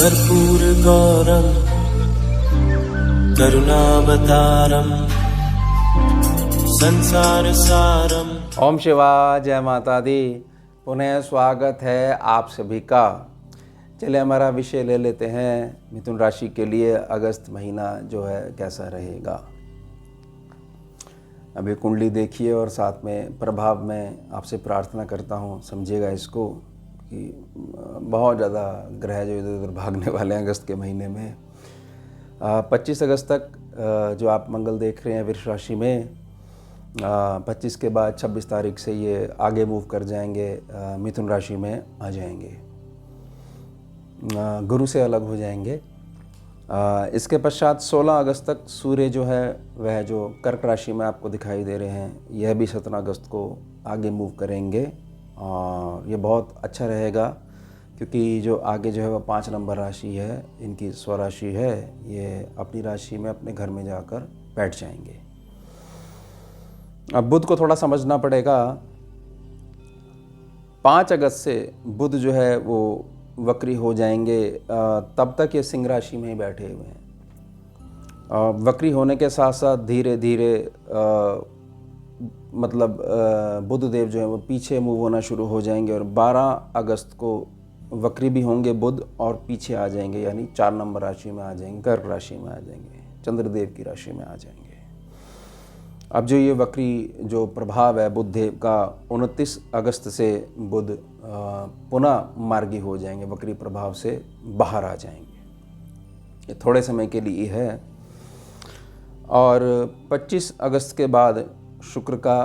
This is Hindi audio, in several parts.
कर्पूरगौरं करुणावतारं संसारसारं। ओम शिवाय, जय माता दी। पुनः स्वागत है आप सभी का। चलिए हमारा विषय ले लेते हैं, मिथुन राशि के लिए अगस्त महीना जो है कैसा रहेगा। अभी कुंडली देखिए और साथ में प्रभाव में आपसे प्रार्थना करता हूँ समझिएगा इसको कि बहुत ज़्यादा ग्रह जो इधर उधर भागने वाले हैं अगस्त के महीने में। 25 अगस्त तक जो आप मंगल देख रहे हैं वृष राशि में, 25 के बाद 26 तारीख से ये आगे मूव कर जाएंगे, मिथुन राशि में आ जाएंगे, गुरु से अलग हो जाएंगे। इसके पश्चात 16 अगस्त तक सूर्य जो है वह जो कर्क राशि में आपको दिखाई दे रहे हैं, यह भी 17 अगस्त को आगे मूव करेंगे। और ये बहुत अच्छा रहेगा क्योंकि जो आगे जो है वह 5 नंबर राशि है, इनकी स्वराशि है, ये अपनी राशि में अपने घर में जाकर बैठ जाएंगे। अब बुध को थोड़ा समझना पड़ेगा। 5 अगस्त से बुध जो है वो वक्री हो जाएंगे, तब तक ये सिंह राशि में ही बैठे हुए हैं। वक्री होने के साथ साथ धीरे धीरे बुध देव जो है वो पीछे मूव होना शुरू हो जाएंगे और 12 अगस्त को वक्री भी होंगे बुध और पीछे आ जाएंगे, यानी 4 नंबर राशि में आ जाएंगे, कर्क राशि में आ जाएंगे, चंद्रदेव की राशि में आ जाएंगे। अब जो ये वक्री जो प्रभाव है बुध देव का, 29 अगस्त से बुध पुनः मार्गी हो जाएंगे, वक्री प्रभाव से बाहर आ जाएंगे। ये थोड़े समय के लिए है। और 25 अगस्त के बाद शुक्र का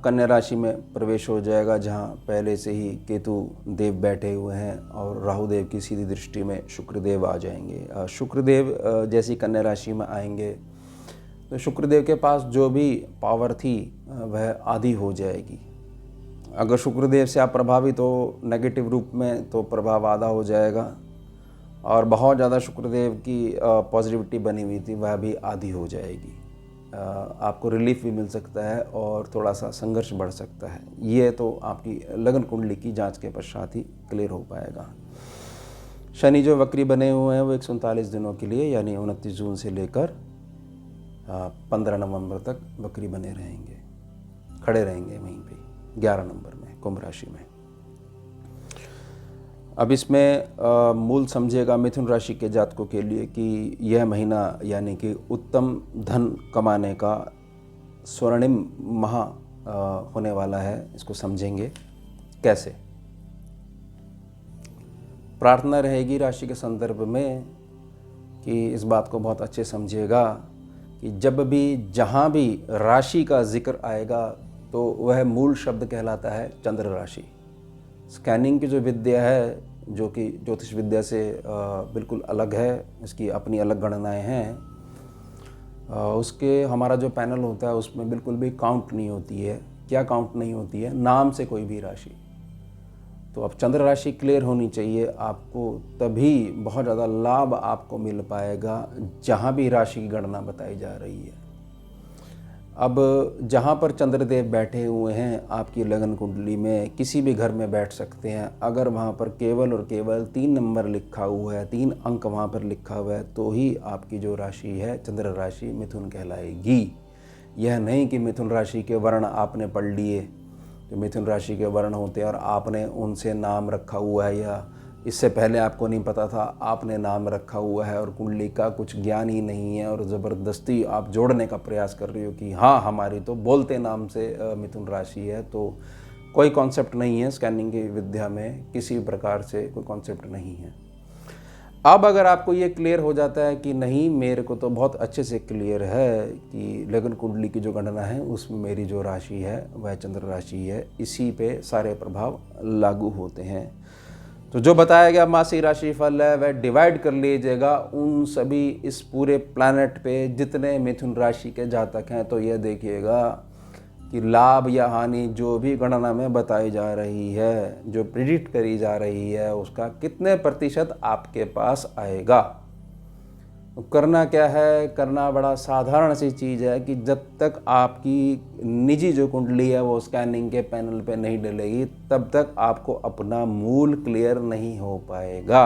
कन्या राशि में प्रवेश हो जाएगा, जहां पहले से ही केतु देव बैठे हुए हैं और राहु देव की सीधी दृष्टि में शुक्रदेव आ जाएंगे। शुक्रदेव जैसी कन्या राशि में आएंगे तो शुक्रदेव के पास जो भी पावर थी वह आधी हो जाएगी। अगर शुक्रदेव से आप प्रभावित हो नेगेटिव रूप में तो प्रभाव आधा हो जाएगा, और बहुत ज़्यादा शुक्रदेव की पॉजिटिविटी बनी हुई थी वह भी आधी हो जाएगी। आपको रिलीफ भी मिल सकता है और थोड़ा सा संघर्ष बढ़ सकता है। ये तो आपकी लगन कुंडली की जांच के पश्चात ही क्लियर हो पाएगा। शनि जो वक्री बने हुए हैं वो 139 दिनों के लिए, यानी 29 जून से लेकर 15 नवंबर तक वक्री बने रहेंगे, खड़े रहेंगे वहीं पे 11 नंबर में कुंभ राशि में। अब इसमें मूल समझिएगा मिथुन राशि के जातकों के लिए कि यह महीना यानी कि उत्तम धन कमाने का स्वर्णिम माह होने वाला है। इसको समझेंगे कैसे। प्रार्थना रहेगी राशि के संदर्भ में कि इस बात को बहुत अच्छे समझिएगा कि जब भी जहाँ भी राशि का जिक्र आएगा तो वह मूल शब्द कहलाता है चंद्र राशि। स्कैनिंग की जो विद्या है, जो कि ज्योतिष विद्या से बिल्कुल अलग है, इसकी अपनी अलग गणनाएं हैं, उसके हमारा जो पैनल होता है उसमें बिल्कुल भी काउंट नहीं होती है। क्या काउंट नहीं होती है? नाम से कोई भी राशि। तो अब चंद्र राशि क्लियर होनी चाहिए आपको, तभी बहुत ज़्यादा लाभ आपको मिल पाएगा जहाँ भी राशि की गणना बताई जा रही है। अब जहाँ पर चंद्रदेव बैठे हुए हैं आपकी लगन कुंडली में, किसी भी घर में बैठ सकते हैं। अगर वहाँ पर केवल और केवल 3 नंबर लिखा हुआ है, 3 अंक वहाँ पर लिखा हुआ है, तो ही आपकी जो राशि है चंद्र राशि मिथुन कहलाएगी। यह नहीं कि मिथुन राशि के वर्ण आपने पढ़ लिए, जो मिथुन राशि के वर्ण होते हैं और आपने उनसे नाम रखा हुआ है, या इससे पहले आपको नहीं पता था आपने नाम रखा हुआ है और कुंडली का कुछ ज्ञान ही नहीं है, और ज़बरदस्ती आप जोड़ने का प्रयास कर रही हो कि हाँ हमारी तो बोलते नाम से मिथुन राशि है। तो कोई कॉन्सेप्ट नहीं है स्कैनिंग की विद्या में, किसी भी प्रकार से कोई कॉन्सेप्ट नहीं है। अब अगर आपको ये क्लियर हो जाता है कि नहीं मेरे को तो बहुत अच्छे से क्लियर है कि लगन कुंडली की जो गणना है उसमें मेरी जो राशि है वह चंद्र राशि है, इसी पे सारे प्रभाव लागू होते हैं, तो जो बताया गया मासिक राशि फल है वह डिवाइड कर लीजिएगा उन सभी इस पूरे प्लैनेट पे जितने मिथुन राशि के जातक हैं। तो यह देखिएगा कि लाभ या हानि जो भी गणना में बताई जा रही है, जो प्रिडिक्ट करी जा रही है, उसका कितने प्रतिशत आपके पास आएगा। तो करना क्या है? करना बड़ा साधारण सी चीज़ है कि जब तक आपकी निजी जो कुंडली है वो स्कैनिंग के पैनल पे नहीं डलेगी तब तक आपको अपना मूल क्लियर नहीं हो पाएगा।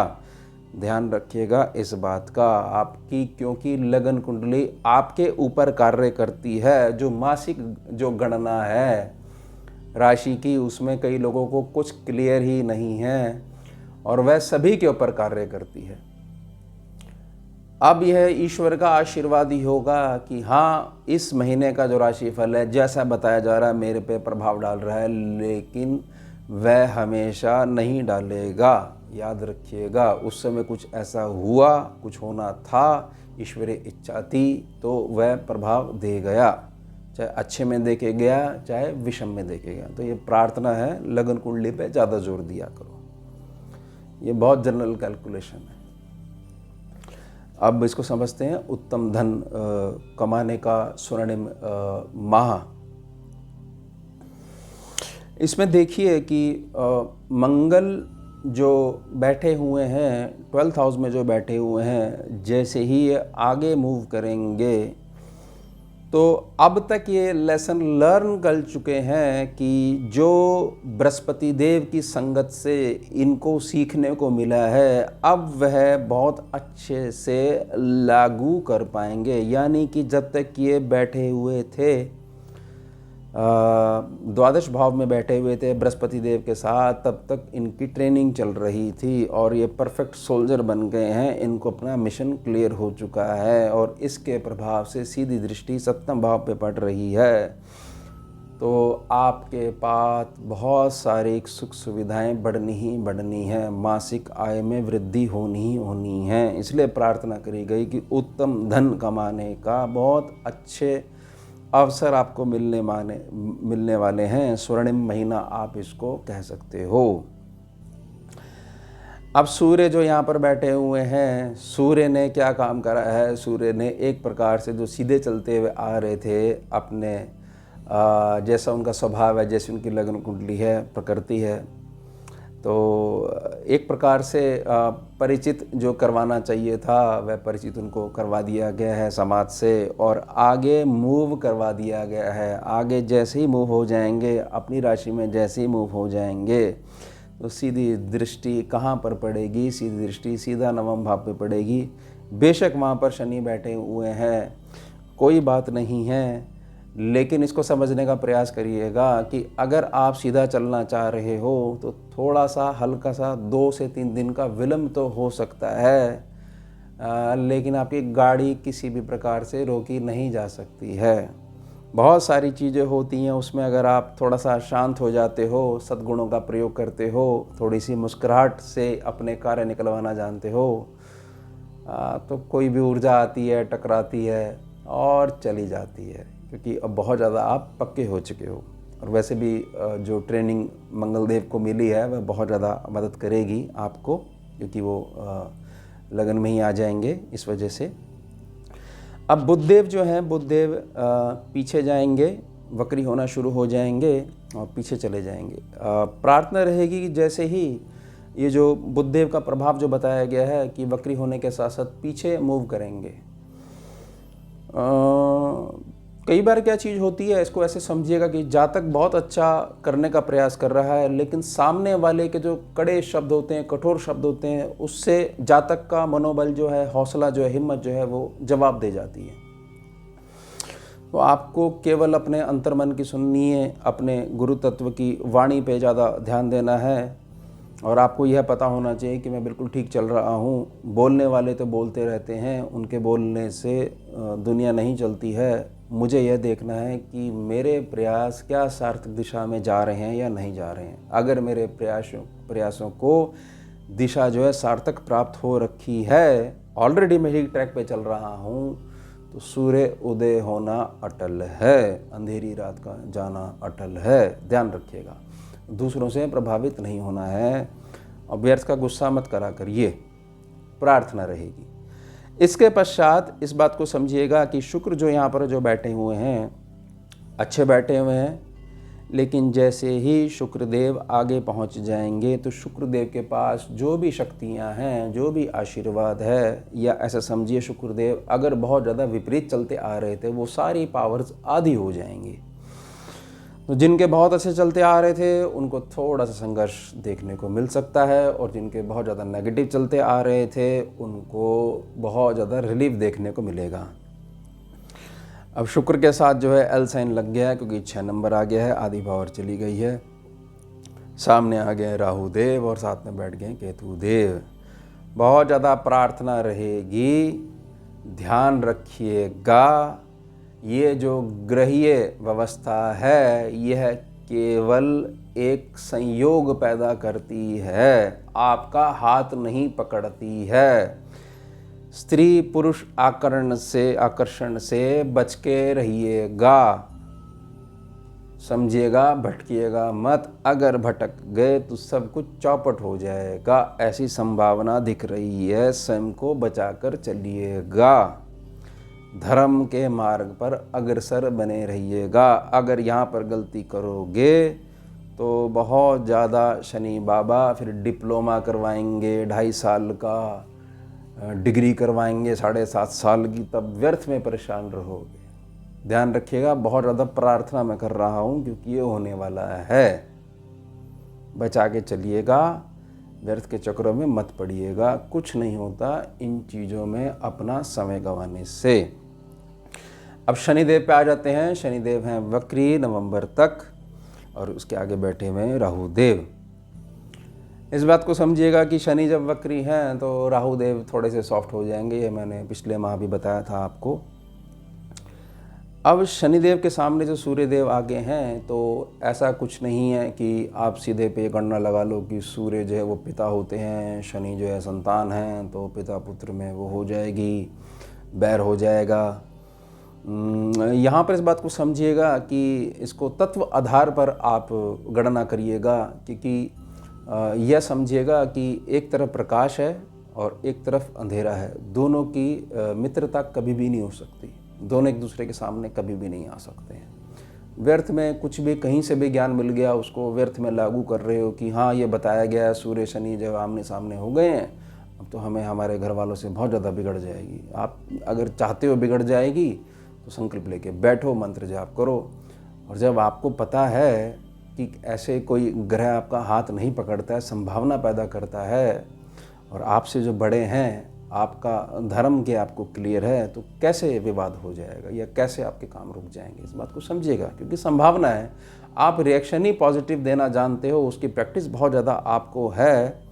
ध्यान रखिएगा इस बात का आपकी, क्योंकि लगन कुंडली आपके ऊपर कार्य करती है। जो मासिक जो गणना है राशि की, उसमें कई लोगों को कुछ क्लियर ही नहीं है और वह सभी के ऊपर कार्य करती है। अब यह ईश्वर का आशीर्वाद ही होगा कि हाँ, इस महीने का जो राशिफल है जैसा बताया जा रहा है मेरे पे प्रभाव डाल रहा है, लेकिन वह हमेशा नहीं डालेगा। याद रखिएगा, उस समय कुछ ऐसा हुआ, कुछ होना था, ईश्वरीय इच्छा थी, तो वह प्रभाव दे गया, चाहे अच्छे में देके गया चाहे विषम में देके गया। तो ये प्रार्थना है, लगन कुंडली पे ज़्यादा जोर दिया करो। ये बहुत जनरल कैलकुलेशन है। अब इसको समझते हैं उत्तम धन कमाने का स्वर्णिम माह। इसमें देखिए कि मंगल जो बैठे हुए हैं 12th हाउस में, जो बैठे हुए हैं, जैसे ही ये आगे मूव करेंगे तो अब तक ये लेसन लर्न कर चुके हैं कि जो बृहस्पति देव की संगत से इनको सीखने को मिला है, अब वह बहुत अच्छे से लागू कर पाएंगे। यानी कि जब तक ये बैठे हुए थे, द्वादश भाव में बैठे हुए थे बृहस्पति देव के साथ, तब तक इनकी ट्रेनिंग चल रही थी और ये परफेक्ट सोल्जर बन गए हैं। इनको अपना मिशन क्लियर हो चुका है और इसके प्रभाव से सीधी दृष्टि सप्तम भाव पे पड़ रही है। तो आपके पास बहुत सारी सुख सुविधाएं बढ़नी हैं, मासिक आय में वृद्धि होनी ही होनी है। इसलिए प्रार्थना करी गई कि उत्तम धन कमाने का बहुत अच्छे अवसर आपको मिलने वाले हैं। स्वर्णिम महीना आप इसको कह सकते हो। अब सूर्य जो यहाँ पर बैठे हुए हैं, सूर्य ने क्या काम करा है? सूर्य ने एक प्रकार से जो सीधे चलते हुए आ रहे थे अपने जैसा उनका स्वभाव है, जैसी उनकी लगन कुंडली है, प्रकृति है, तो एक प्रकार से परिचित जो करवाना चाहिए था वह परिचित उनको करवा दिया गया है समाज से, और आगे मूव करवा दिया गया है। आगे जैसे ही मूव हो जाएंगे, अपनी राशि में जैसे ही मूव हो जाएंगे, तो सीधी दृष्टि कहाँ पर पड़ेगी? सीधी दृष्टि सीधा नवम भाव पे पड़ेगी। बेशक वहाँ पर शनि बैठे हुए हैं, कोई बात नहीं है, लेकिन इसको समझने का प्रयास करिएगा कि अगर आप सीधा चलना चाह रहे हो तो थोड़ा सा हल्का सा 2 से 3 दिन का विलम्ब तो हो सकता है, लेकिन आपकी गाड़ी किसी भी प्रकार से रोकी नहीं जा सकती है। बहुत सारी चीज़ें होती हैं, उसमें अगर आप थोड़ा सा शांत हो जाते हो, सद्गुणों का प्रयोग करते हो, थोड़ी सी मुस्कुराहट से अपने कार्य निकलवाना जानते हो, तो कोई भी ऊर्जा आती है, टकराती है और चली जाती है, क्योंकि अब बहुत ज़्यादा आप पक्के हो चुके हो। और वैसे भी जो ट्रेनिंग मंगलदेव को मिली है वह बहुत ज़्यादा मदद करेगी आपको, क्योंकि वो लगन में ही आ जाएंगे इस वजह से। अब बुधदेव जो हैं, बुधदेव पीछे जाएंगे, वक्री होना शुरू हो जाएंगे और पीछे चले जाएंगे। प्रार्थना रहेगी कि जैसे ही ये जो बुधदेव का प्रभाव जो बताया गया है कि वक्री होने के साथ साथ पीछे मूव करेंगे। कई बार क्या चीज़ होती है, इसको ऐसे समझिएगा कि जातक बहुत अच्छा करने का प्रयास कर रहा है, लेकिन सामने वाले के जो कड़े शब्द होते हैं, कठोर शब्द होते हैं, उससे जातक का मनोबल जो है, हौसला जो है, हिम्मत जो है, वो जवाब दे जाती है। तो आपको केवल अपने अंतर्मन की सुननी है, अपने गुरु तत्व की वाणी पे ज़्यादा ध्यान देना है, और आपको यह पता होना चाहिए कि मैं बिल्कुल ठीक चल रहा हूँ। बोलने वाले तो बोलते रहते हैं, उनके बोलने से दुनिया नहीं चलती है। मुझे यह देखना है कि मेरे प्रयास क्या सार्थक दिशा में जा रहे हैं या नहीं जा रहे हैं। अगर मेरे प्रयासों को दिशा जो है सार्थक प्राप्त हो रखी है, ऑलरेडी मैं ठीक ट्रैक पे चल रहा हूँ, तो सूर्य उदय होना अटल है, अंधेरी रात का जाना अटल है। ध्यान रखिएगा, दूसरों से प्रभावित नहीं होना है और व्यर्थ का गुस्सा मत करा करिए। प्रार्थना रहेगी। इसके पश्चात इस बात को समझिएगा कि शुक्र जो यहाँ पर जो बैठे हुए हैं, अच्छे बैठे हुए हैं, लेकिन जैसे ही शुक्रदेव आगे पहुँच जाएंगे तो शुक्रदेव के पास जो भी शक्तियाँ हैं, जो भी आशीर्वाद है, या ऐसा समझिए शुक्रदेव अगर बहुत ज़्यादा विपरीत चलते आ रहे थे, वो सारी पावर्स आधी हो जाएंगी। तो जिनके बहुत अच्छे चलते आ रहे थे उनको थोड़ा सा संघर्ष देखने को मिल सकता है, और जिनके बहुत ज़्यादा नेगेटिव चलते आ रहे थे उनको बहुत ज़्यादा रिलीफ देखने को मिलेगा। अब शुक्र के साथ जो है एल साइन लग गया है, क्योंकि 6 नंबर आ गया है, आधी पावर चली गई है। सामने आ गए राहु देव और साथ में बैठ गए केतु देव। बहुत ज़्यादा प्रार्थना रहेगी, ध्यान रखिएगा। ये जो ग्रहीय व्यवस्था है यह केवल एक संयोग पैदा करती है, आपका हाथ नहीं पकड़ती है। स्त्री पुरुष आकर्षण से बच के रहिएगा, समझिएगा, भटकिएगा मत। अगर भटक गए तो सब कुछ चौपट हो जाएगा, ऐसी संभावना दिख रही है। स्वयं को बचाकर चलिएगा, धर्म के मार्ग पर अग्रसर बने रहिएगा। अगर यहाँ पर गलती करोगे तो बहुत ज़्यादा शनि बाबा फिर डिप्लोमा करवाएंगे, 2.5 साल का डिग्री करवाएंगे, 7.5 साल की, तब व्यर्थ में परेशान रहोगे। ध्यान रखिएगा, बहुत ज़्यादा प्रार्थना मैं कर रहा हूँ क्योंकि ये होने वाला है। बचा के चलिएगा, व्यर्थ के चक्रों में मत पड़िएगा, कुछ नहीं होता इन चीज़ों में अपना समय गंवाने से। अब शनिदेव पे आ जाते हैं। शनिदेव हैं वक्री नवंबर तक, और उसके आगे बैठे हुए हैं राहु देव। इस बात को समझिएगा कि शनि जब वक्री हैं तो राहु देव थोड़े से सॉफ्ट हो जाएंगे, ये मैंने पिछले माह भी बताया था आपको। अब शनिदेव के सामने जो सूर्य देव आगे हैं, तो ऐसा कुछ नहीं है कि आप सीधे पे गणना लगा लो कि सूर्य जो है वो पिता होते हैं, शनि जो है संतान हैं, तो पिता पुत्र में वो हो जाएगी, बैर हो जाएगा। यहाँ पर इस बात को समझिएगा कि इसको तत्व आधार पर आप गणना करिएगा, क्योंकि यह समझिएगा कि एक तरफ प्रकाश है और एक तरफ अंधेरा है, दोनों की मित्रता कभी भी नहीं हो सकती, दोनों एक दूसरे के सामने कभी भी नहीं आ सकते हैं। व्यर्थ में कुछ भी कहीं से भी ज्ञान मिल गया उसको व्यर्थ में लागू कर रहे हो कि हाँ ये बताया गया है, सूर्य शनि जब आमने सामने हो गए हैं अब तो हमें हमारे घर वालों से बहुत ज़्यादा बिगड़ जाएगी। आप अगर चाहते हो बिगड़ जाएगी तो संकल्प लेके बैठो, मंत्र जाप करो, और जब आपको पता है कि ऐसे कोई ग्रह आपका हाथ नहीं पकड़ता है, संभावना पैदा करता है, और आपसे जो बड़े हैं, आपका धर्म के आपको क्लियर है, तो कैसे विवाद हो जाएगा या कैसे आपके काम रुक जाएंगे, इस बात को समझिएगा। क्योंकि संभावना है, आप रिएक्शन ही पॉजिटिव देना जानते हो, उसकी प्रैक्टिस बहुत ज़्यादा आपको है,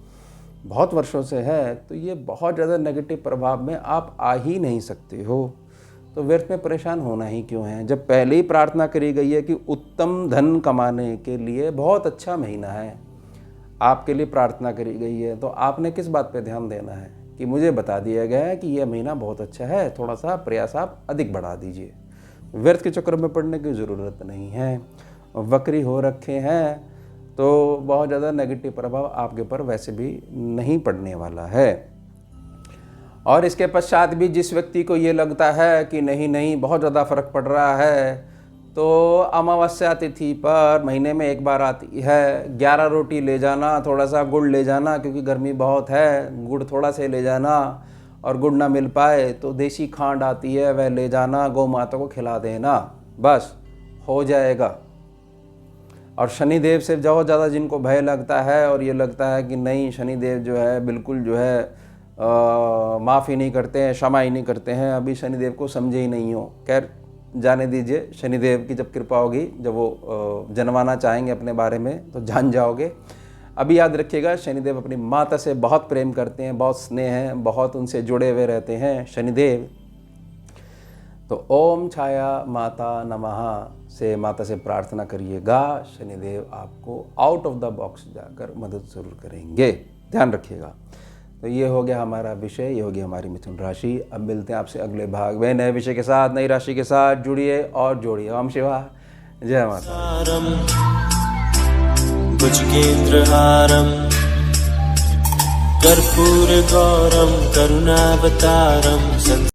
बहुत वर्षों से है, तो ये बहुत ज़्यादा नेगेटिव प्रभाव में आप आ ही नहीं सकते हो। तो व्यर्थ में परेशान होना ही क्यों है, जब पहले ही प्रार्थना करी गई है कि उत्तम धन कमाने के लिए बहुत अच्छा महीना है, आपके लिए प्रार्थना करी गई है, तो आपने किस बात पे ध्यान देना है कि मुझे बता दिया गया है कि यह महीना बहुत अच्छा है, थोड़ा सा प्रयास आप अधिक बढ़ा दीजिए। व्यर्थ के चक्कर में पड़ने की ज़रूरत नहीं है। वक्री हो रखे हैं तो बहुत ज़्यादा नेगेटिव प्रभाव आपके ऊपर वैसे भी नहीं पड़ने वाला है। और इसके पश्चात भी जिस व्यक्ति को ये लगता है कि नहीं बहुत ज़्यादा फर्क पड़ रहा है, तो अमावस्या तिथि पर महीने में एक बार आती है, 11 रोटी ले जाना, थोड़ा सा गुड़ ले जाना, क्योंकि गर्मी बहुत है, गुड़ थोड़ा से ले जाना, और गुड़ ना मिल पाए तो देसी खांड आती है वह ले जाना, गौ माता को खिला देना, बस हो जाएगा। और शनिदेव से बहुत ज़्यादा जिनको भय लगता है और ये लगता है कि नहीं शनिदेव जो है बिल्कुल जो है माफ़ ही नहीं करते हैं, क्षमा ही नहीं करते हैं, अभी शनिदेव को समझे ही नहीं हो, खैर जाने दीजिए, शनिदेव की जब कृपा होगी, जब वो जनवाना चाहेंगे अपने बारे में तो जान जाओगे। अभी याद रखिएगा, शनिदेव अपनी माता से बहुत प्रेम करते हैं, बहुत स्नेह है, बहुत उनसे जुड़े हुए रहते हैं शनिदेव। तो ओम छाया माता नमः से माता से प्रार्थना करिएगा, शनिदेव आपको आउट ऑफ द बॉक्स जाकर मदद जरूर करेंगे, ध्यान रखिएगा। तो ये हो गया हमारा विषय, ये हो गया हमारी मिथुन राशि। अब मिलते हैं आपसे अगले भाग में नए विषय के साथ, नई राशि के साथ। जुड़िए और जोड़िए। ओम शिवा, जय माता। भुजगेन्द्रहारं कर्पूरगौरं करुणावतारं